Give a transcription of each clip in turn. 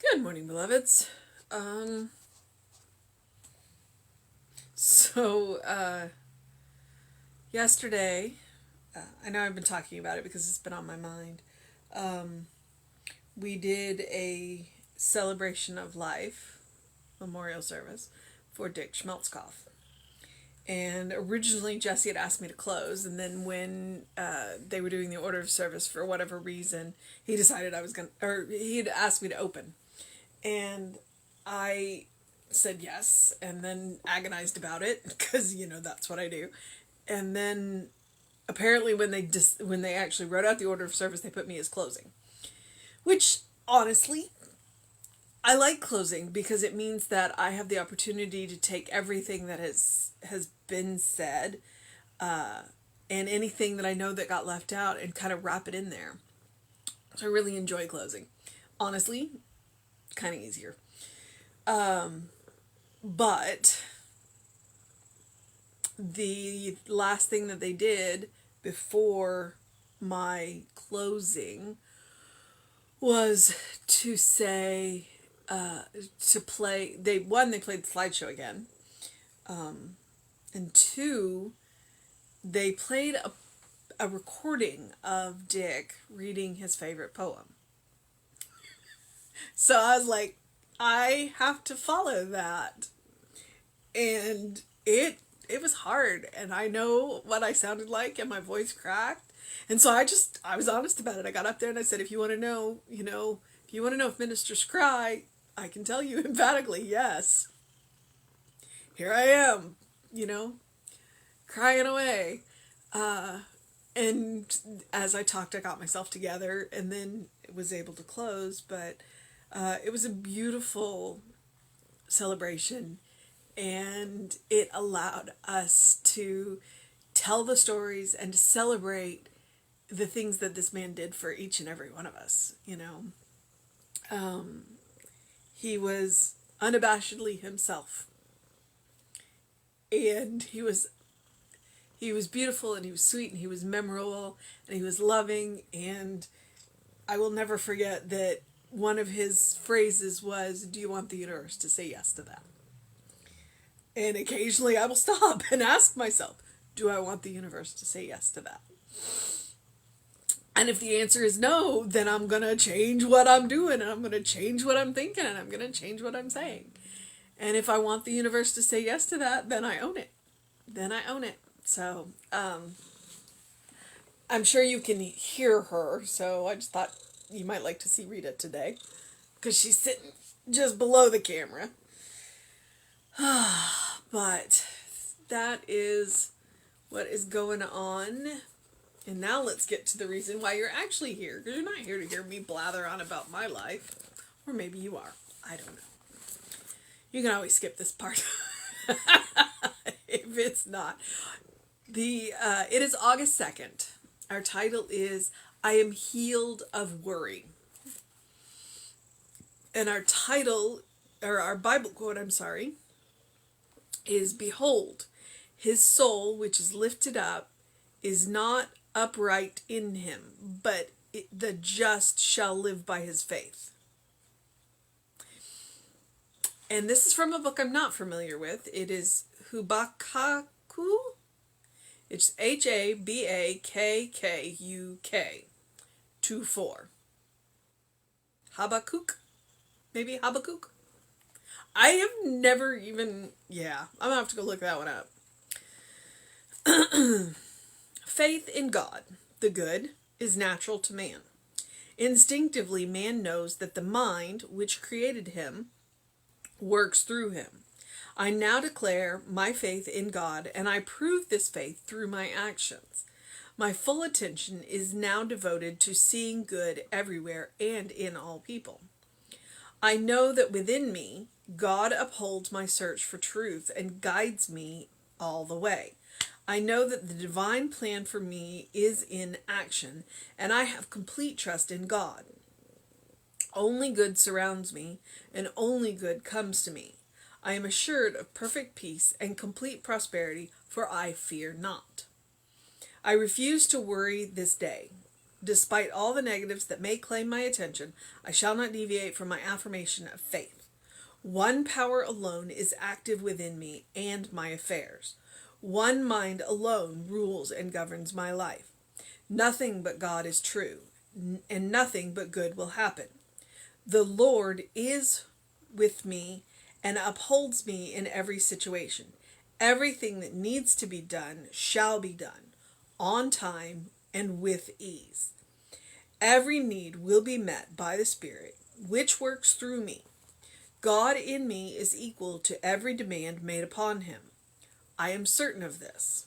Good morning, beloveds. Um, so, yesterday, I know I've been talking about it because it's been on my mind. Um, we did a celebration of life memorial service for Dick Schmeltzkopf. And originally, Jesse had asked me to close, and then when they were doing the order of service, for whatever reason, he decided I was going to, or he had asked me to open. And I said yes, and then agonized about it because that's what I do. And then apparently when they actually wrote out the order of service, they put me as closing, which honestly I like closing because it means that I have the opportunity to take everything that has been said, and anything that I know that got left out and kind of wrap it in there. So I really enjoy closing. Honestly, kind of easier. But the last thing that they did before my closing was to say, to play. They played the slideshow again, and two, they played a recording of Dick reading his favorite poem. So I was like, I have to follow that, and it was hard, and I know what I sounded like, and my voice cracked, and so I was honest about it. I got up there and I said, if you want to know, if you want to know if ministers cry, I can tell you emphatically, yes. Here I am, you know, crying away. And as I talked, I got myself together, and then was able to close. But it was a beautiful celebration, and it allowed us to tell the stories and to celebrate the things that this man did for each and every one of us. He was unabashedly himself, and he was beautiful, and he was sweet, and he was memorable, and he was loving. And I will never forget that one of his phrases was, "Do you want the universe to say yes to that?" And occasionally I will stop and ask myself, do I want the universe to say yes to that? And if the answer is no, then I'm going to change what I'm doing, and I'm going to change what I'm thinking, and I'm going to change what I'm saying. And if I want the universe to say yes to that, then I own it. Then I own it. So, I'm sure you can hear her, so I just thought you might like to see Rita today, because she's sitting just below the camera. But that is what is going on. And now let's get to the reason why you're actually here. Because you're not here to hear me blather on about my life. Or maybe you are. I don't know. You can always skip this part. If it's not. It is August 2nd. Our title is I Am Healed of Worry. And our title, or our Bible quote, is, "Behold, his soul, which is lifted up, is not upright in him, but the just shall live by his faith." And this is from a book I'm not familiar with. It is Habakkuk. It's Habakkuk 2:4. Habakkuk? Maybe Habakkuk? I have never even... Yeah, I'm going to have to go look that one up. Faith in God, the good, is natural to man. Instinctively, man knows that the mind, which created him, works through him. I now declare my faith in God, and I prove this faith through my actions. My full attention is now devoted to seeing good everywhere and in all people. I know that within me, God upholds my search for truth and guides me all the way. I know that the divine plan for me is in action, and I have complete trust in God. Only good surrounds me, and only good comes to me. I am assured of perfect peace and complete prosperity, for I fear not. I refuse to worry this day. Despite all the negatives that may claim my attention, I shall not deviate from my affirmation of faith. One power alone is active within me and my affairs. One mind alone rules and governs my life. Nothing but God is true, and nothing but good will happen. The Lord is with me and upholds me in every situation. Everything that needs to be done shall be done, on time and with ease. Every need will be met by the Spirit, which works through me. God in me is equal to every demand made upon him. I am certain of this.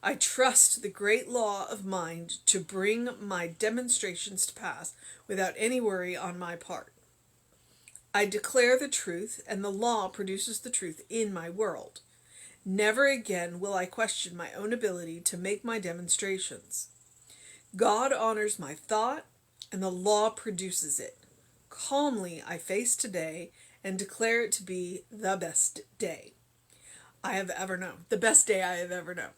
I trust the great law of mind to bring my demonstrations to pass without any worry on my part. I declare the truth, and the law produces the truth in my world. Never again will I question my own ability to make my demonstrations. God honors my thought, and the law produces it. Calmly I face today and declare it to be the best day I have ever known. The best day I have ever known.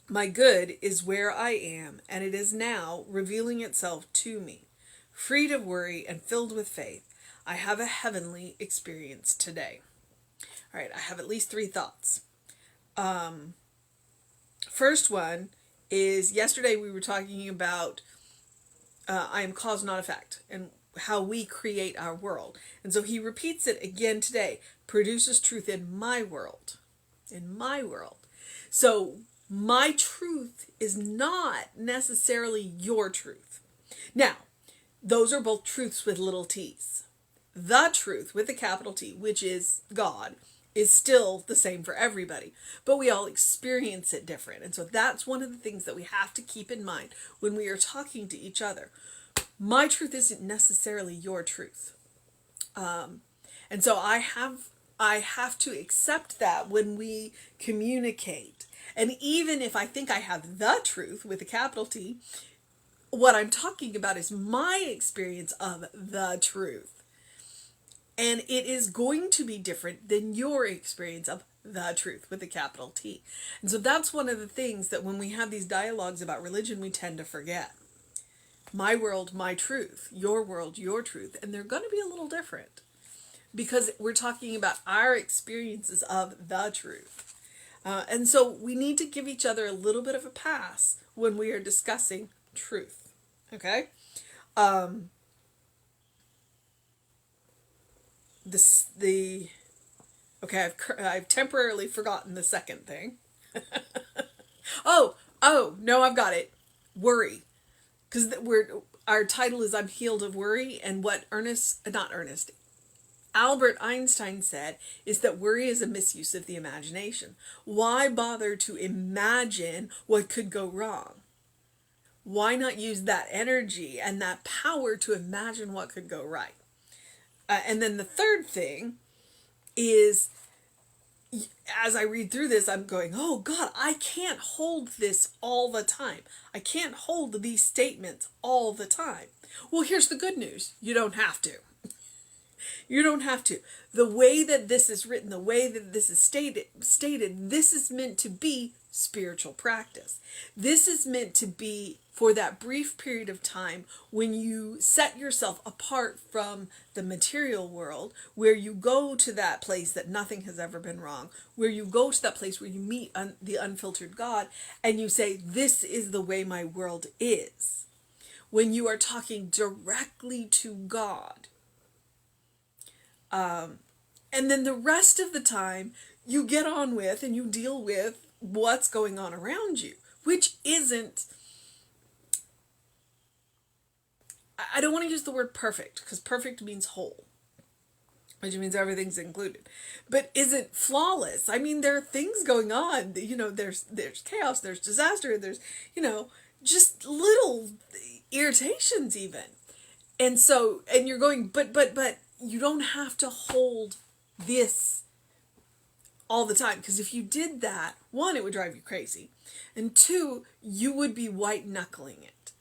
My good is where I am, and it is now revealing itself to me. Freed of worry and filled with faith, I have a heavenly experience today. All right, I have at least 3 thoughts. First one is, yesterday we were talking about I am cause, not effect, and how we create our world. And so he repeats it again today. Produces truth in my world. In my world. So my truth is not necessarily your truth. Now, those are both truths with little t's. The truth with a capital T, which is God, is still the same for everybody, but we all experience it different. And so that's one of the things that we have to keep in mind when we are talking to each other. My truth isn't necessarily your truth. And so I have to accept that when we communicate. And even if I think I have the truth with a capital T, what I'm talking about is my experience of the truth. And it is going to be different than your experience of the truth with a capital T. And so that's one of the things that when we have these dialogues about religion, we tend to forget. My world, my truth. Your world, your truth. And they're going to be a little different because we're talking about our experiences of the truth. And so we need to give each other a little bit of a pass when we are discussing truth. Okay? I've temporarily forgotten the second thing. No, I've got it. Worry. Because our title is I'm Healed of Worry, and what Albert Einstein said is that worry is a misuse of the imagination. Why bother to imagine what could go wrong? Why not use that energy and that power to imagine what could go right? And then the third thing is, as I read through this, I'm going, oh God, I can't hold this all the time. I can't hold these statements all the time. Well, here's the good news. You don't have to. You don't have to. The way that this is written, the way that this is stated, this is meant to be spiritual practice. This is meant to be for that brief period of time when you set yourself apart from the material world, where you go to that place that nothing has ever been wrong, where you go to that place where you meet the unfiltered God, and you say, this is the way my world is. When you are talking directly to God. And then the rest of the time, you get on with and you deal with what's going on around you, which isn't, I don't want to use the word perfect, because perfect means whole, which means everything's included, but isn't flawless. I mean, there are things going on, there's chaos, there's disaster, there's, just little irritations even. And so, and you're going, but you don't have to hold this all the time, because if you did that, 1, it would drive you crazy, and 2, you would be white knuckling it.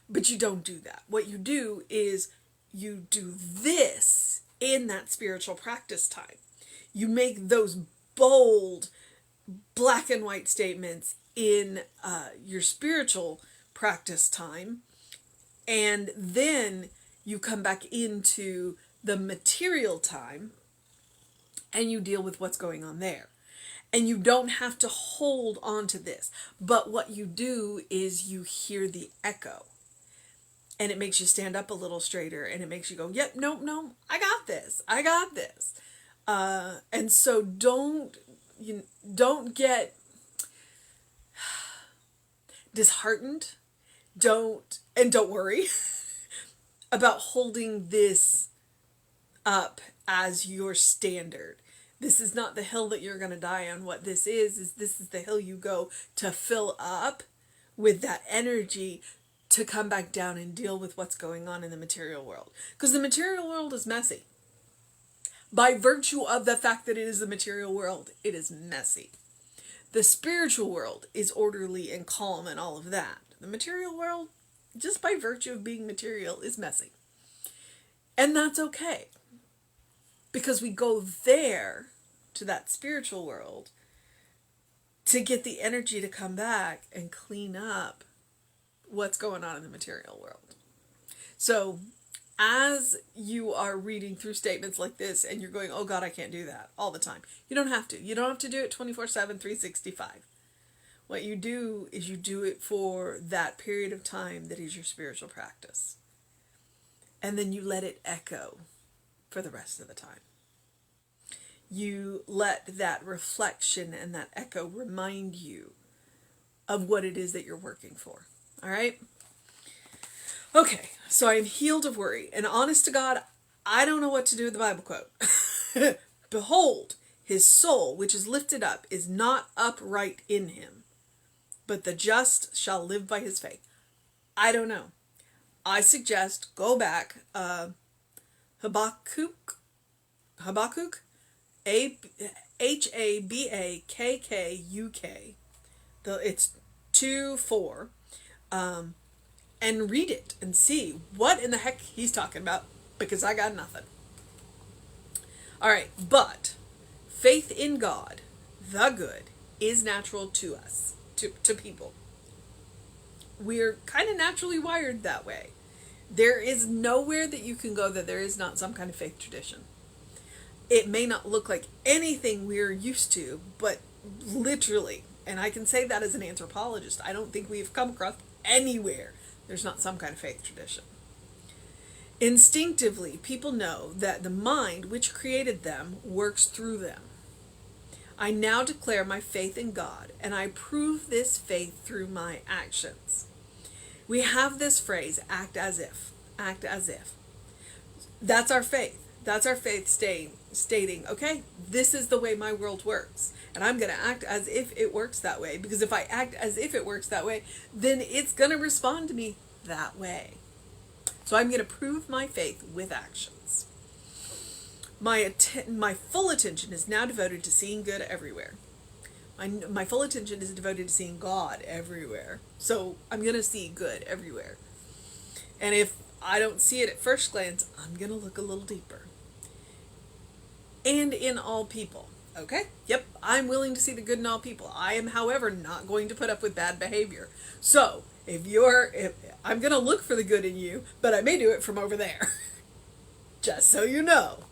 But you don't do that. What you do is you do this in that spiritual practice time. You make those bold black and white statements in your spiritual practice time, and then you come back into the material time and you deal with what's going on there. And you don't have to hold on to this. But what you do is you hear the echo. And it makes you stand up a little straighter. And it makes you go, yep, no, I got this. I got this. And so don't get disheartened. Don't worry about holding this up as your standard. This is not the hill that you're going to die on. What this is this is the hill you go to fill up with that energy to come back down and deal with what's going on in the material world. Because the material world is messy. By virtue of the fact that it is the material world, it is messy. The spiritual world is orderly and calm and all of that. The material world, just by virtue of being material, is messy. And that's okay. Because we go there to that spiritual world to get the energy to come back and clean up what's going on in the material world. So as you are reading through statements like this and you're going, oh God, I can't do that all the time. You don't have to. You don't have to do it 24/7, 365. What you do is you do it for that period of time that is your spiritual practice. And then you let it echo for the rest of the time. You let that reflection and that echo remind you of what it is that you're working for. All right? Okay, so I'm healed of worry. And honest to God, I don't know what to do with the Bible quote. Behold, his soul, which is lifted up, is not upright in him, but the just shall live by his faith. I don't know. I suggest go back, Habakkuk, Habakkuk, it's 2:4, and read it and see what in the heck he's talking about, because I got nothing. All right, but faith in God, the good, is natural to us, to people. We're kind of naturally wired that way. There is nowhere that you can go that there is not some kind of faith tradition. It may not look like anything we're used to, but literally, and I can say that as an anthropologist, I don't think we've come across anywhere there's not some kind of faith tradition. Instinctively, people know that the mind which created them works through them. I now declare my faith in God, and I prove this faith through my actions. We have this phrase, act as if. Act as if. That's our faith. That's our faith stating, okay, this is the way my world works. And I'm going to act as if it works that way. Because if I act as if it works that way, then it's going to respond to me that way. So I'm going to prove my faith with actions. My full attention is now devoted to seeing good everywhere. My full attention is devoted to seeing God everywhere. So I'm going to see good everywhere. And if I don't see it at first glance, I'm going to look a little deeper. And in all people. Okay? Yep, I'm willing to see the good in all people. I am, however, not going to put up with bad behavior. So, if I'm going to look for the good in you, but I may do it from over there. Just so you know.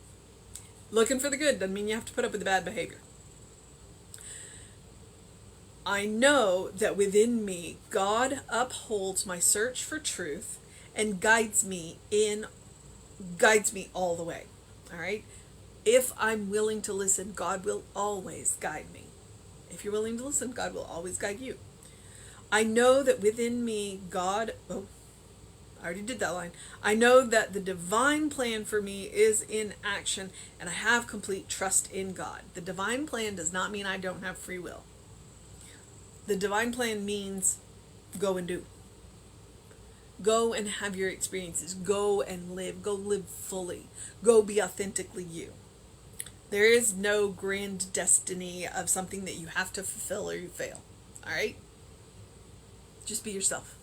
Looking for the good doesn't mean you have to put up with the bad behavior. I know that within me, God upholds my search for truth and guides me all the way. All right? If I'm willing to listen, God will always guide me. If you're willing to listen, God will always guide you. I know that within me, I already did that line. I know that the divine plan for me is in action, and I have complete trust in God. The divine plan does not mean I don't have free will. The divine plan means go and do. Go and have your experiences. Go and live. Go live fully. Go be authentically you. There is no grand destiny of something that you have to fulfill or you fail. All right? Just be yourself.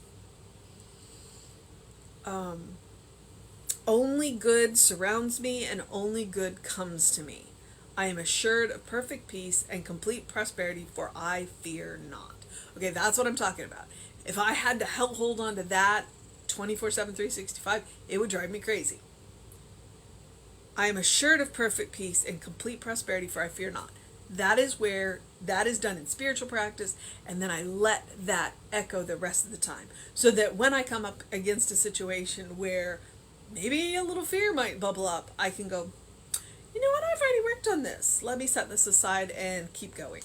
Only good surrounds me and only good comes to me. I am assured of perfect peace and complete prosperity, for I fear not. Okay, that's what I'm talking about. If I had to hold on to that 24/7, 365, it would drive me crazy. I am assured of perfect peace and complete prosperity, for I fear not. That is done in spiritual practice, and then I let that echo the rest of the time. So that when I come up against a situation where maybe a little fear might bubble up, I can go, you know what, I've already worked on this. Let me set this aside and keep going.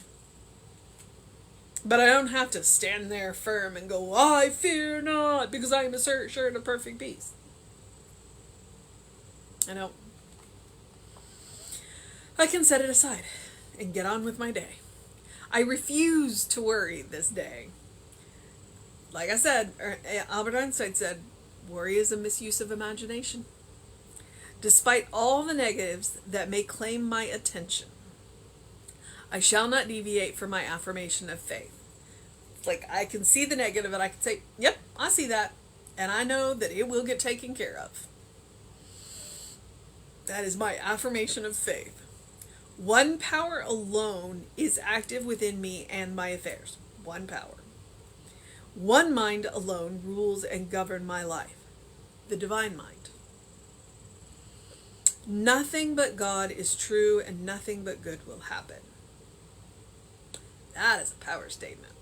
But I don't have to stand there firm and go, I fear not, because I am assured of perfect peace. I don't. I can set it aside and get on with my day. I refuse to worry this day. Like I said, Albert Einstein said, worry is a misuse of imagination. Despite all the negatives that may claim my attention, I shall not deviate from my affirmation of faith. Like, I can see the negative and I can say, yep, I see that. And I know that it will get taken care of. That is my affirmation of faith. One power alone is active within me and my affairs. One power. One mind alone rules and governs my life. The divine mind. Nothing but God is true, and nothing but good will happen. That is a power statement.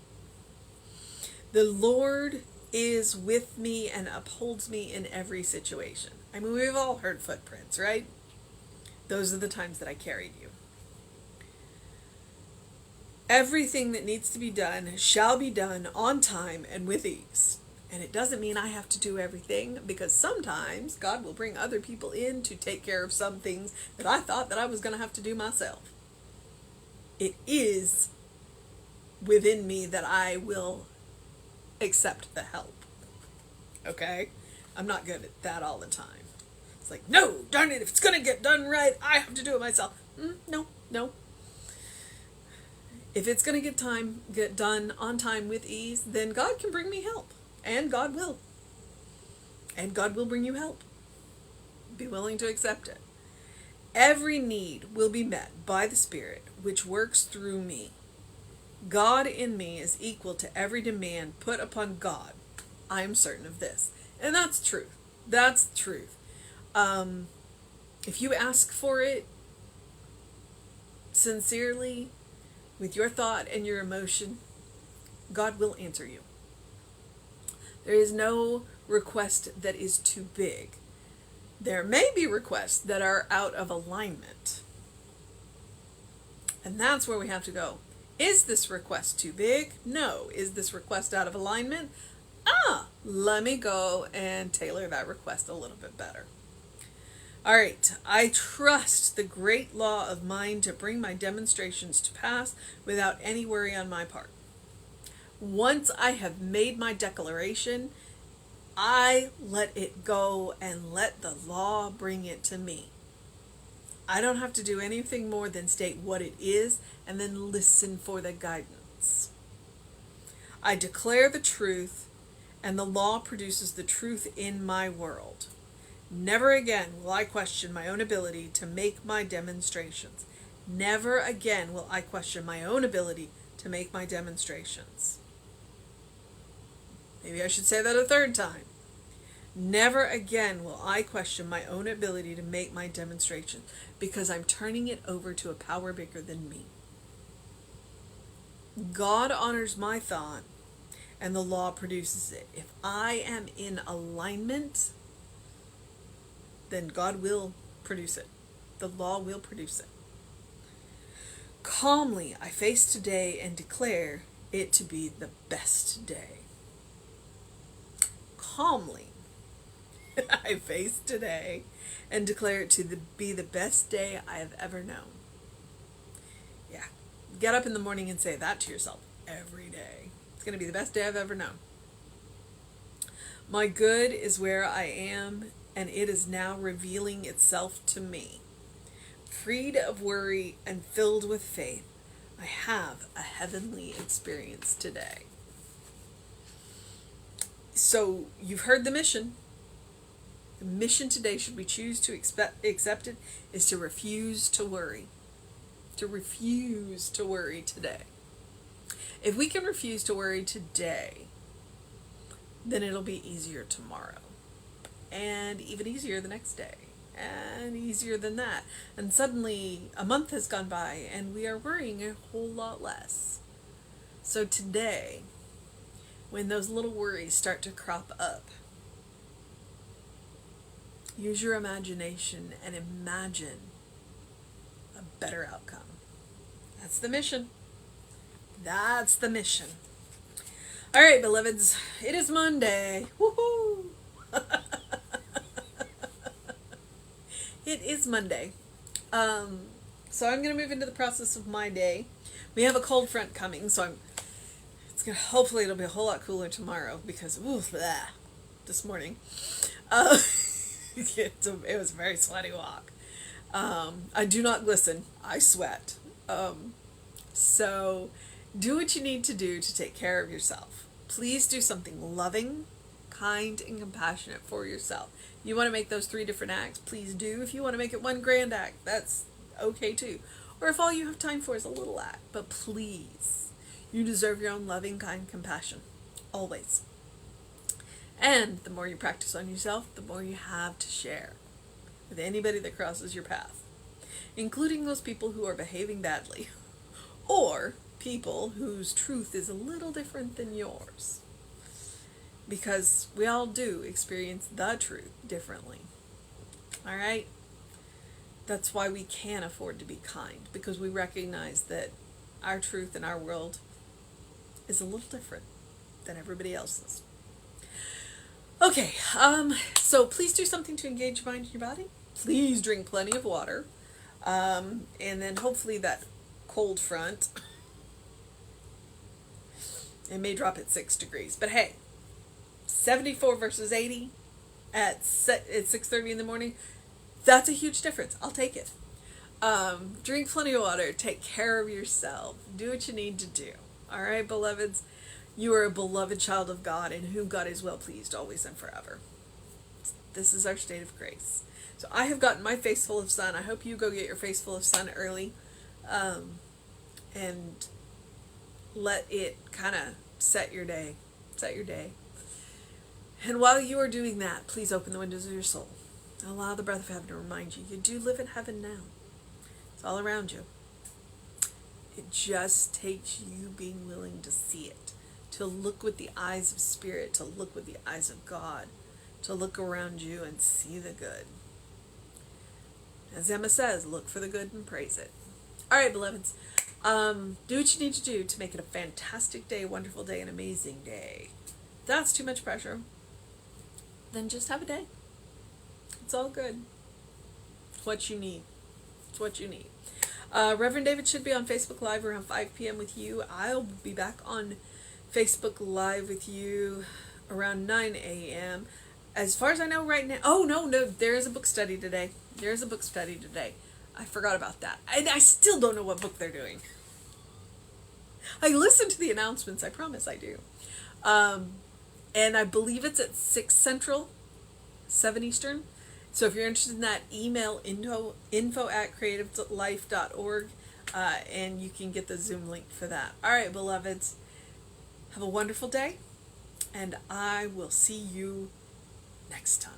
The Lord is with me and upholds me in every situation. I mean, we've all heard footprints, right? Those are the times that I carried you. Everything that needs to be done shall be done on time and with ease. And it doesn't mean I have to do everything, because sometimes God will bring other people in to take care of some things that I thought that I was going to have to do myself. It is within me that I will accept the help. Okay? I'm not good at that all the time. It's like, no, darn it, if it's going to get done right, I have to do it myself. No. If it's going to get done on time with ease, then God can bring me help. And God will. And God will bring you help. Be willing to accept it. Every need will be met by the Spirit, which works through me. God in me is equal to every demand put upon God. I am certain of this. And that's truth. That's truth. If you ask for it sincerely, with your thought and your emotion, God will answer you. There is no request that is too big. There may be requests that are out of alignment. And that's where we have to go. Is this request too big? No. Is this request out of alignment? Let me go and tailor that request a little bit better. All right. I trust the great law of mind to bring my demonstrations to pass without any worry on my part. Once I have made my declaration, I let it go and let the law bring it to me. I don't have to do anything more than state what it is and then listen for the guidance. I declare the truth, and the law produces the truth in my world. Never again will I question my own ability to make my demonstrations. Never again will I question my own ability to make my demonstrations. Maybe I should say that a third time. Never again will I question my own ability to make my demonstration, because I'm turning it over to a power bigger than me. God honors my thought, and the law produces it. If I am in alignment, then God will produce it. The law will produce it. Calmly, I face today and declare it to be the best day. Calmly, I face today and declare it to be the best day I have ever known. Yeah. Get up in the morning and say that to yourself every day. It's going to be the best day I've ever known. My good is where I am, and it is now revealing itself to me. Freed of worry and filled with faith, I have a heavenly experience today. So you've heard the mission. The mission today, should we choose to accept it, is to refuse to worry. To refuse to worry today. If we can refuse to worry today, then it'll be easier tomorrow. And even easier the next day. And easier than that. And suddenly a month has gone by and we are worrying a whole lot less. So today, when those little worries start to crop up, use your imagination and imagine a better outcome. That's the mission. That's the mission. All right, beloveds, it is Monday. Woohoo! It is Monday. So I'm going to move into the process of my day. We have a cold front coming, so hopefully it'll be a whole lot cooler tomorrow because this morning it was a very sweaty walk. I do not glisten. I sweat. So do what you need to do to take care of yourself. Please do something loving, kind, and compassionate for yourself. You want to make those 3 different acts, please do. If you want to make it one grand act, that's okay too. Or if all you have time for is a little act. But please, you deserve your own loving, kind compassion. Always. And the more you practice on yourself, the more you have to share with anybody that crosses your path. Including those people who are behaving badly. Or people whose truth is a little different than yours. Because we all do experience the truth differently. Alright? That's why we can afford to be kind. Because we recognize that our truth in our world is a little different than everybody else's. Okay, so please do something to engage your mind and your body. Please drink plenty of water. And then hopefully that cold front, it may drop at 6 degrees. But hey, 74 versus 80 at 6:30 in the morning, that's a huge difference. I'll take it. Drink plenty of water. Take care of yourself. Do what you need to do. All right, beloveds? You are a beloved child of God in whom God is well pleased always and forever. This is our state of grace. So I have gotten my face full of sun. I hope you go get your face full of sun early. And let it kind of set your day. Set your day. And while you are doing that, please open the windows of your soul. Allow the breath of heaven to remind you, you do live in heaven now. It's all around you. It just takes you being willing to see it, to look with the eyes of spirit, to look with the eyes of God, to look around you and see the good. As Emma says, look for the good and praise it. All right, beloveds. Do what you need to do to make it a fantastic day, wonderful day, an amazing day. If that's too much pressure, then just have a day. It's all good. It's what you need. It's what you need. Reverend David should be on Facebook Live around 5 p.m. with you. I'll be back on Facebook Live with you around 9 a.m. As far as I know right now... Oh, no, there is a book study today. There is a book study today. I forgot about that. I still don't know what book they're doing. I listen to the announcements. I promise I do. And I believe it's at 6 Central, 7 Eastern. So if you're interested in that, email info@creativelife.org, and you can get the Zoom link for that. All right, beloveds. Have a wonderful day, and I will see you next time.